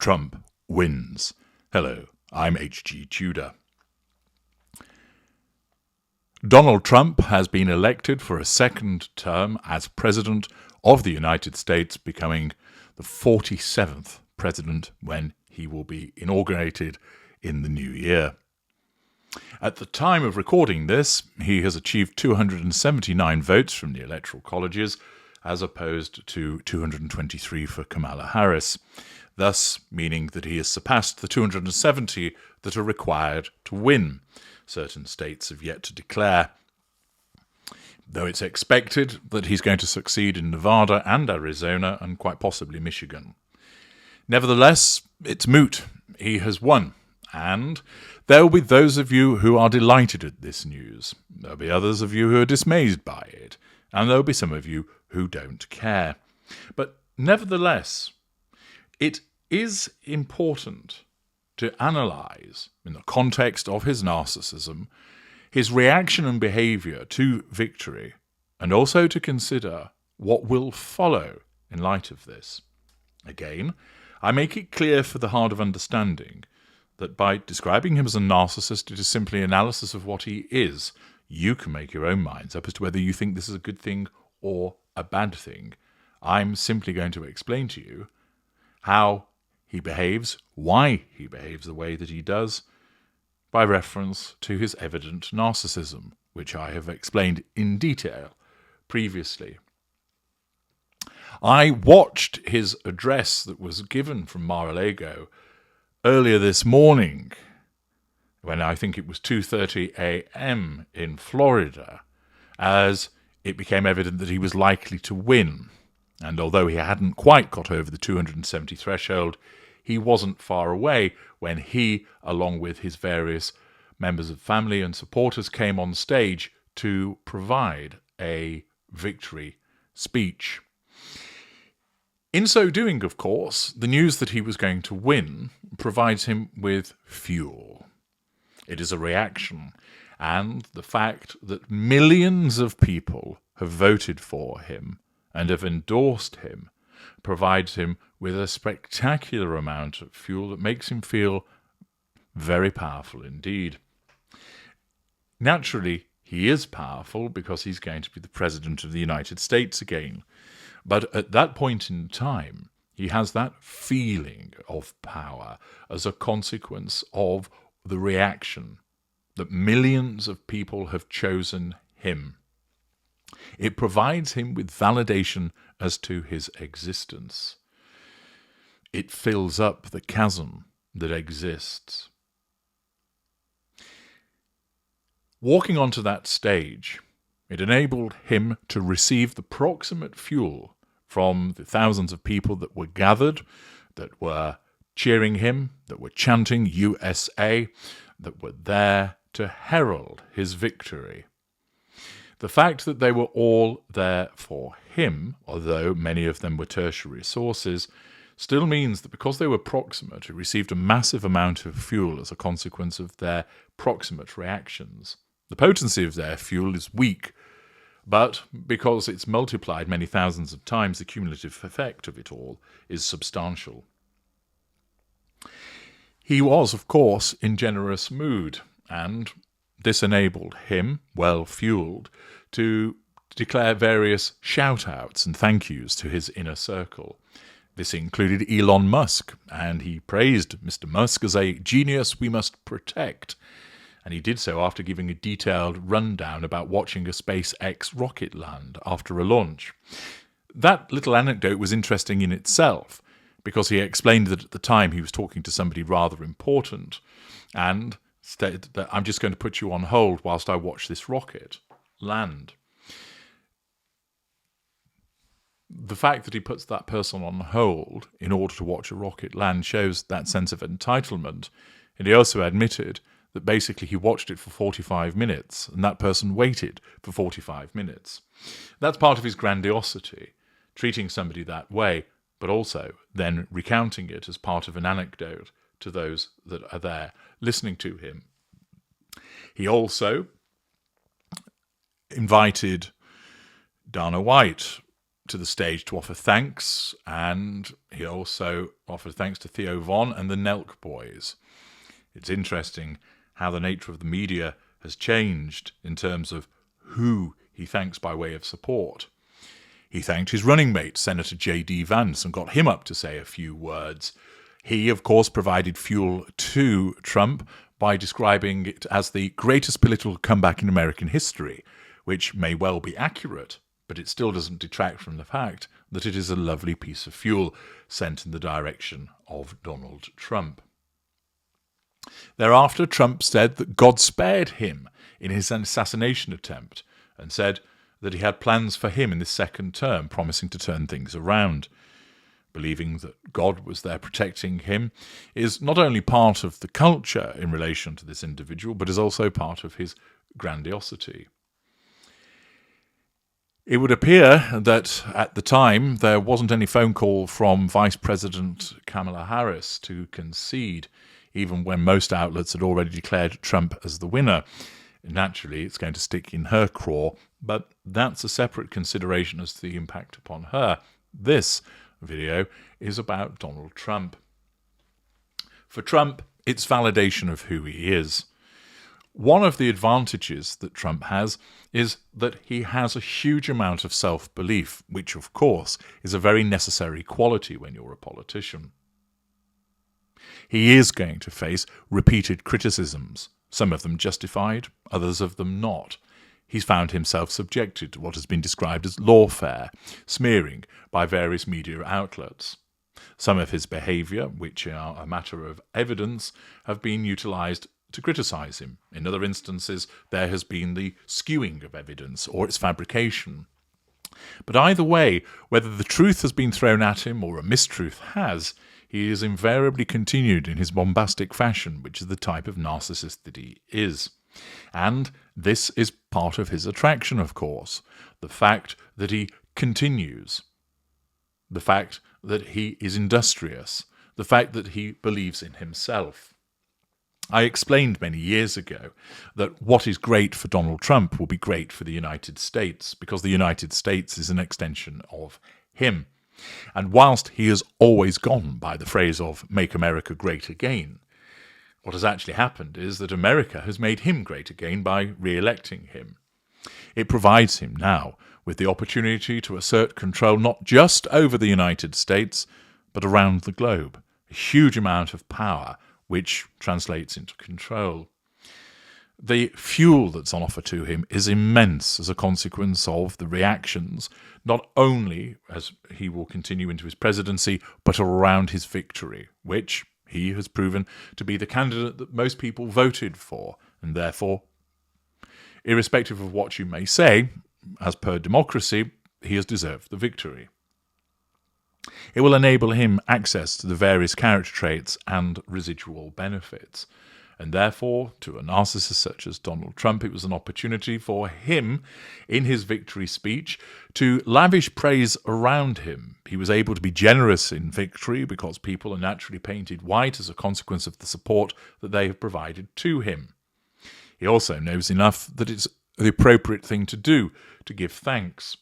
Trump wins. Hello, I'm H.G. Tudor. Donald Trump has been elected for a second term as President of the United States, becoming the 47th president when he will be inaugurated in the new year. At the time of recording this, he has achieved 279 votes from the electoral colleges, as opposed to 223 for Kamala Harris, thus meaning that he has surpassed the 270 that are required to win. Certain states have yet to declare, though it's expected that he's going to succeed in Nevada and Arizona and quite possibly Michigan. Nevertheless, it's moot. He has won. And there will be those of you who are delighted at this news. There will be others of you who are dismayed by it. And there will be some of you who don't care. But nevertheless, it is important to analyse, in the context of his narcissism, his reaction and behaviour to victory, and also to consider what will follow in light of this. Again, I make it clear for the hard of understanding that by describing him as a narcissist, it is simply analysis of what he is. You can make your own minds up as to whether you think this is a good thing or a bad thing. I'm simply going to explain to you how he behaves, why he behaves the way that he does, by reference to his evident narcissism, which I have explained in detail previously. I watched his address that was given from Mar-a-Lago earlier this morning, when I think it was 2:30 a.m. in Florida, as it became evident that he was likely to win. And although he hadn't quite got over the 270 threshold, he wasn't far away when he, along with his various members of family and supporters, came on stage to provide a victory speech. In so doing, of course, the news that he was going to win provides him with fuel. It is a reaction, and the fact that millions of people have voted for him and have endorsed him provides him with a spectacular amount of fuel that makes him feel very powerful indeed. Naturally, he is powerful because he's going to be the President of the United States again. But at that point in time, he has that feeling of power as a consequence of the reaction that millions of people have chosen him. It provides him with validation as to his existence. It fills up the chasm that exists. Walking onto that stage, it enabled him to receive the proximate fuel from the thousands of people that were gathered, that were cheering him, that were chanting USA, that were there to herald his victory. The fact that they were all there for him, although many of them were tertiary sources, still means that because they were proximate, he received a massive amount of fuel as a consequence of their proximate reactions. The potency of their fuel is weak, but because it's multiplied many thousands of times, the cumulative effect of it all is substantial. He was, of course, in generous mood, and this enabled him, well fueled, to declare various shout-outs and thank yous to his inner circle. This included Elon Musk, and he praised Mr. Musk as a genius we must protect. And he did so after giving a detailed rundown about watching a SpaceX rocket land after a launch. That little anecdote was interesting in itself, because he explained that at the time he was talking to somebody rather important, and stated that I'm just going to put you on hold whilst I watch this rocket land. The fact that he puts that person on hold in order to watch a rocket land shows that sense of entitlement, and he also admitted that basically he watched it for 45 minutes, and that person waited for 45 minutes. That's part of his grandiosity, treating somebody that way, but also then recounting it as part of an anecdote to those that are there listening to him. He also invited Dana White to the stage to offer thanks, and he also offered thanks to Theo Von and the Nelk Boys. It's interesting how the nature of the media has changed in terms of who he thanks by way of support. He thanked his running mate, Senator J.D. Vance, and got him up to say a few words. He, of course, provided fuel to Trump by describing it as the greatest political comeback in American history, which may well be accurate, but it still doesn't detract from the fact that it is a lovely piece of fuel sent in the direction of Donald Trump. Thereafter, Trump said that God spared him in his assassination attempt and said that he had plans for him in this second term, promising to turn things around. Believing that God was there protecting him is not only part of the culture in relation to this individual, but is also part of his grandiosity. It would appear that at the time there wasn't any phone call from Vice President Kamala Harris to concede, even when most outlets had already declared Trump as the winner. Naturally, it's going to stick in her craw, but that's a separate consideration as to the impact upon her. This video is about Donald Trump. For Trump, it's validation of who he is. One of the advantages that Trump has is that he has a huge amount of self-belief, which, of course, is a very necessary quality when you're a politician. He is going to face repeated criticisms, some of them justified, others of them not. He's found himself subjected to what has been described as lawfare, smearing by various media outlets. Some of his behaviour, which are a matter of evidence, have been utilised to criticise him. In other instances, there has been the skewing of evidence or its fabrication. But either way, whether the truth has been thrown at him or a mistruth has, he has invariably continued in his bombastic fashion, which is the type of narcissist that he is. And this is part of his attraction, of course. The fact that he continues. The fact that he is industrious. The fact that he believes in himself. I explained many years ago that what is great for Donald Trump will be great for the United States, because the United States is an extension of him. And whilst he has always gone by the phrase of "Make America Great Again," what has actually happened is that America has made him great again by re-electing him. It provides him now with the opportunity to assert control not just over the United States, but around the globe. A huge amount of power, which translates into control. The fuel that's on offer to him is immense as a consequence of the reactions, not only as he will continue into his presidency, but around his victory, which he has proven to be the candidate that most people voted for, and therefore, irrespective of what you may say, as per democracy, he has deserved the victory. It will enable him access to the various character traits and residual benefits. And therefore, to a narcissist such as Donald Trump, it was an opportunity for him, in his victory speech, to lavish praise around him. He was able to be generous in victory because people are naturally painted white as a consequence of the support that they have provided to him. He also knows enough that it's the appropriate thing to do, to give thanks.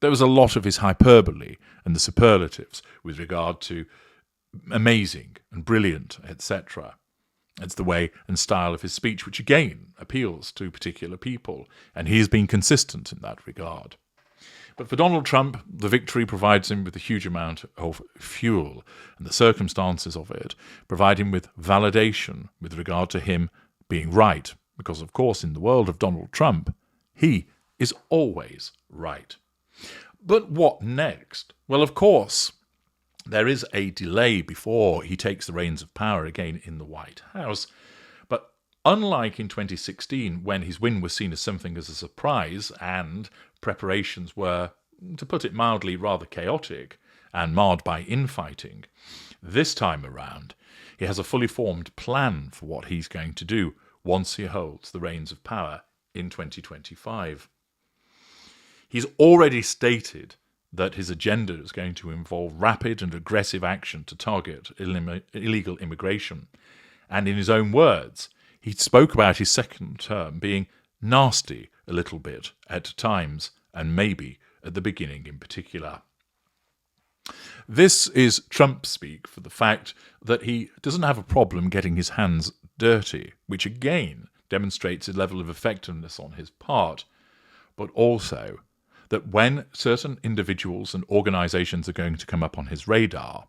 There was a lot of his hyperbole and the superlatives with regard to amazing and brilliant, etc. It's the way and style of his speech which again appeals to particular people, and he has been consistent in that regard. But for Donald Trump, the victory provides him with a huge amount of fuel, and the circumstances of it provide him with validation with regard to him being right, because of course in the world of Donald Trump, he is always right. But what next? Well, of course, there is a delay before he takes the reins of power again in the White House. But unlike in 2016, when his win was seen as something as a surprise and preparations were, to put it mildly, rather chaotic and marred by infighting, this time around, he has a fully formed plan for what he's going to do once he holds the reins of power in 2025. He's already stated that his agenda is going to involve rapid and aggressive action to target illegal immigration. And in his own words, he spoke about his second term being nasty a little bit at times and maybe at the beginning in particular. This is Trump speak for the fact that he doesn't have a problem getting his hands dirty, which again demonstrates a level of effectiveness on his part, but also that when certain individuals and organizations are going to come up on his radar,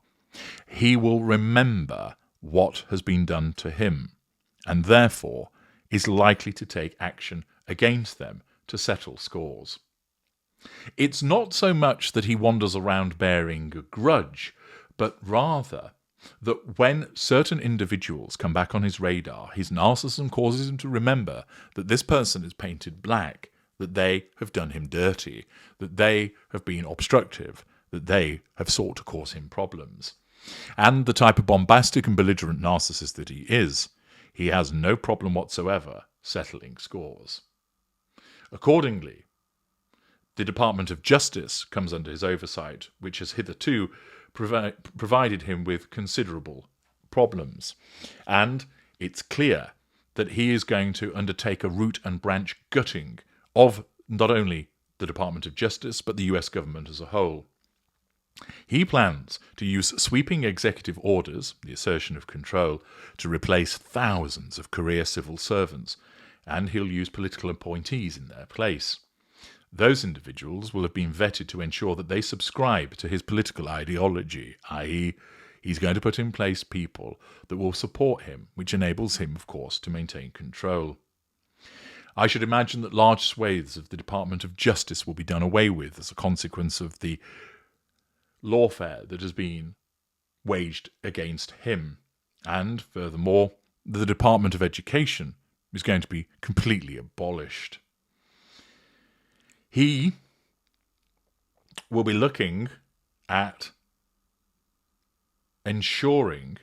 he will remember what has been done to him, and therefore is likely to take action against them to settle scores. It's not so much that he wanders around bearing a grudge, but rather that when certain individuals come back on his radar, his narcissism causes him to remember that this person is painted black, that they have done him dirty, that they have been obstructive, that they have sought to cause him problems. And the type of bombastic and belligerent narcissist that he is, he has no problem whatsoever settling scores. Accordingly, the Department of Justice comes under his oversight, which has hitherto provided him with considerable problems. And it's clear that he is going to undertake a root and branch gutting of not only the Department of Justice, but the US government as a whole. He plans to use sweeping executive orders, the assertion of control, to replace thousands of career civil servants, and he'll use political appointees in their place. Those individuals will have been vetted to ensure that they subscribe to his political ideology, i.e., he's going to put in place people that will support him, which enables him, of course, to maintain control. I should imagine that large swathes of the Department of Justice will be done away with as a consequence of the lawfare that has been waged against him. And, furthermore, the Department of Education is going to be completely abolished. He will be looking at ensuring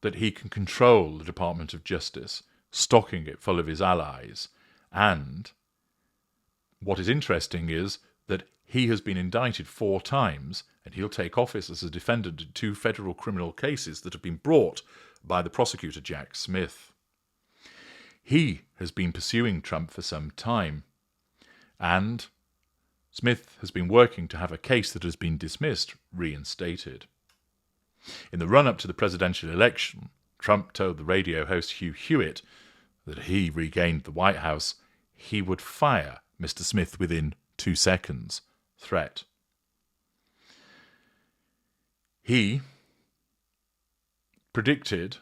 that he can control the Department of Justice, stocking it full of his allies. And what is interesting is that he has been indicted 4 times, and he'll take office as a defendant in 2 federal criminal cases that have been brought by the prosecutor Jack Smith. He has been pursuing Trump for some time, and Smith has been working to have a case that has been dismissed reinstated. In the run-up to the presidential election, Trump told the radio host Hugh Hewitt that if he regained the White House, he would fire Mr. Smith within 2 seconds. Threat. He predicted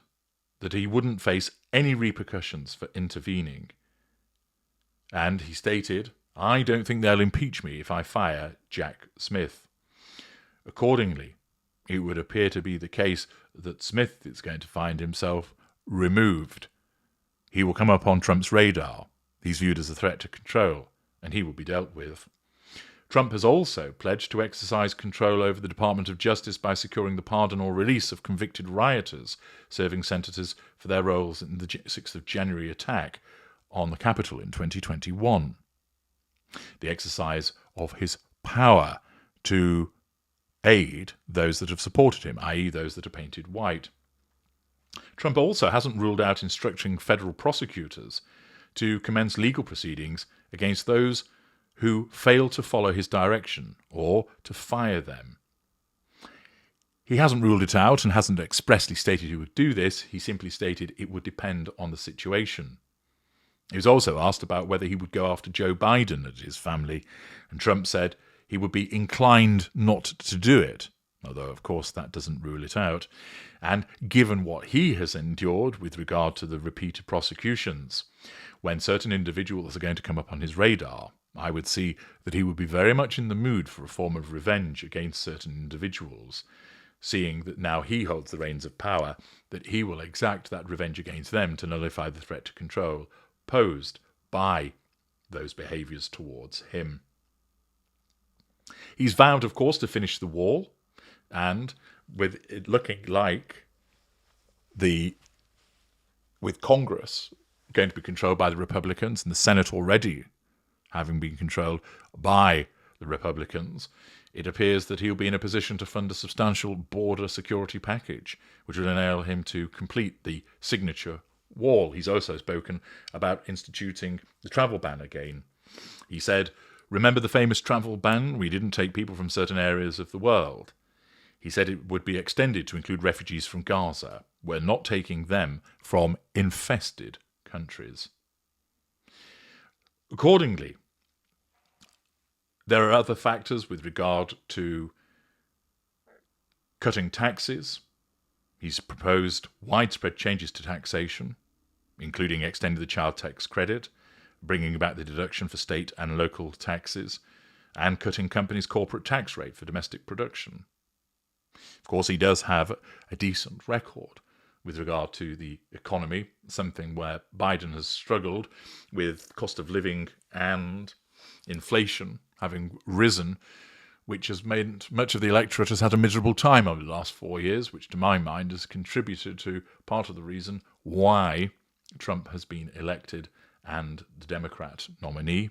that he wouldn't face any repercussions for intervening. And he stated, "I don't think they'll impeach me if I fire Jack Smith." Accordingly, it would appear to be the case that Smith is going to find himself removed. He will come up on Trump's radar. He's viewed as a threat to control, and he will be dealt with. Trump has also pledged to exercise control over the Department of Justice by securing the pardon or release of convicted rioters serving sentences for their roles in the 6th of January attack on the Capitol in 2021. The exercise of his power to aid those that have supported him, i.e. those that are painted white. Trump also hasn't ruled out instructing federal prosecutors to commence legal proceedings against those who fail to follow his direction or to fire them. He hasn't ruled it out and hasn't expressly stated he would do this. He simply stated it would depend on the situation. He was also asked about whether he would go after Joe Biden and his family, and Trump said he would be inclined not to do it, although of course that doesn't rule it out. And given what he has endured with regard to the repeated prosecutions, when certain individuals are going to come up on his radar, I would see that he would be very much in the mood for a form of revenge against certain individuals, seeing that now he holds the reins of power, that he will exact that revenge against them to nullify the threat to control posed by those behaviours towards him. He's vowed, of course, to finish the wall, and with it looking like with Congress going to be controlled by the Republicans and the Senate already having been controlled by the Republicans, it appears that he'll be in a position to fund a substantial border security package, which will enable him to complete the signature wall. He's also spoken about instituting the travel ban again. He said, Remember the famous travel ban? We didn't take people from certain areas of the world. He said it would be extended to include refugees from Gaza. We're not taking them from infested countries. Accordingly, there are other factors with regard to cutting taxes. He's proposed widespread changes to taxation, including extending the child tax credit, bringing back the deduction for state and local taxes, and cutting companies' corporate tax rate for domestic production. Of course, he does have a decent record with regard to the economy, something where Biden has struggled with cost of living and inflation having risen, which has made much of the electorate has had a miserable time over the last 4 years, which to my mind has contributed to part of the reason why Trump has been elected and the Democrat nominee,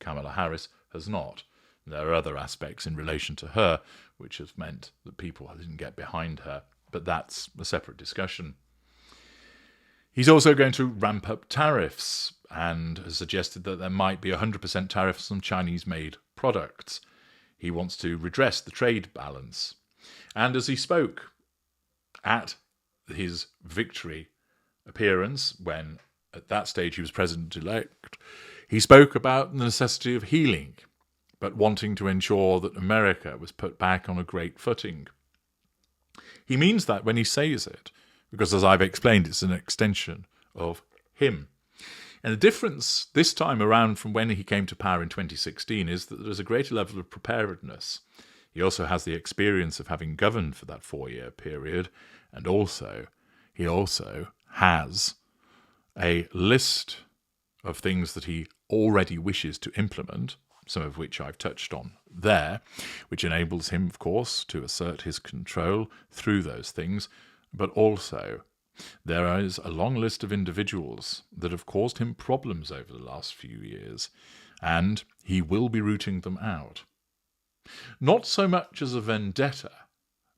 Kamala Harris, has not. There are other aspects in relation to her which have meant that people didn't get behind her, but that's a separate discussion. He's also going to ramp up tariffs and has suggested that there might be 100% tariffs on Chinese-made products. He wants to redress the trade balance. And as he spoke at his victory appearance, when at that stage he was president-elect, he spoke about the necessity of healing, but wanting to ensure that America was put back on a great footing. He means that when he says it, because as I've explained, it's an extension of him. And the difference this time around from when he came to power in 2016 is that there's a greater level of preparedness. He also has the experience of having governed for that 4-year period, and he also has a list of things that he already wishes to implement, some of which I've touched on there, which enables him, of course, to assert his control through those things. But also, there is a long list of individuals that have caused him problems over the last few years, and he will be rooting them out. Not so much as a vendetta,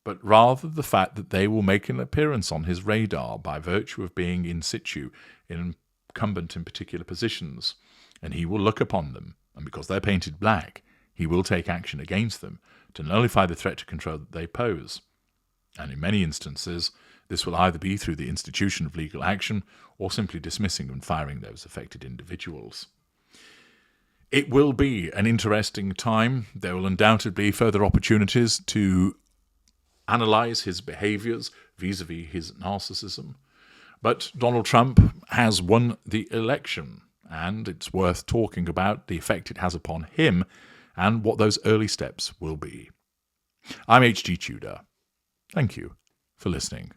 but rather the fact that they will make an appearance on his radar by virtue of being in situ, incumbent in particular positions, and he will look upon them, and because they're painted black, he will take action against them to nullify the threat to control that they pose. And in many instances, this will either be through the institution of legal action or simply dismissing and firing those affected individuals. It will be an interesting time. There will undoubtedly be further opportunities to analyse his behaviours vis-à-vis his narcissism. But Donald Trump has won the election, and it's worth talking about the effect it has upon him and what those early steps will be. I'm H.G. Tudor. Thank you for listening.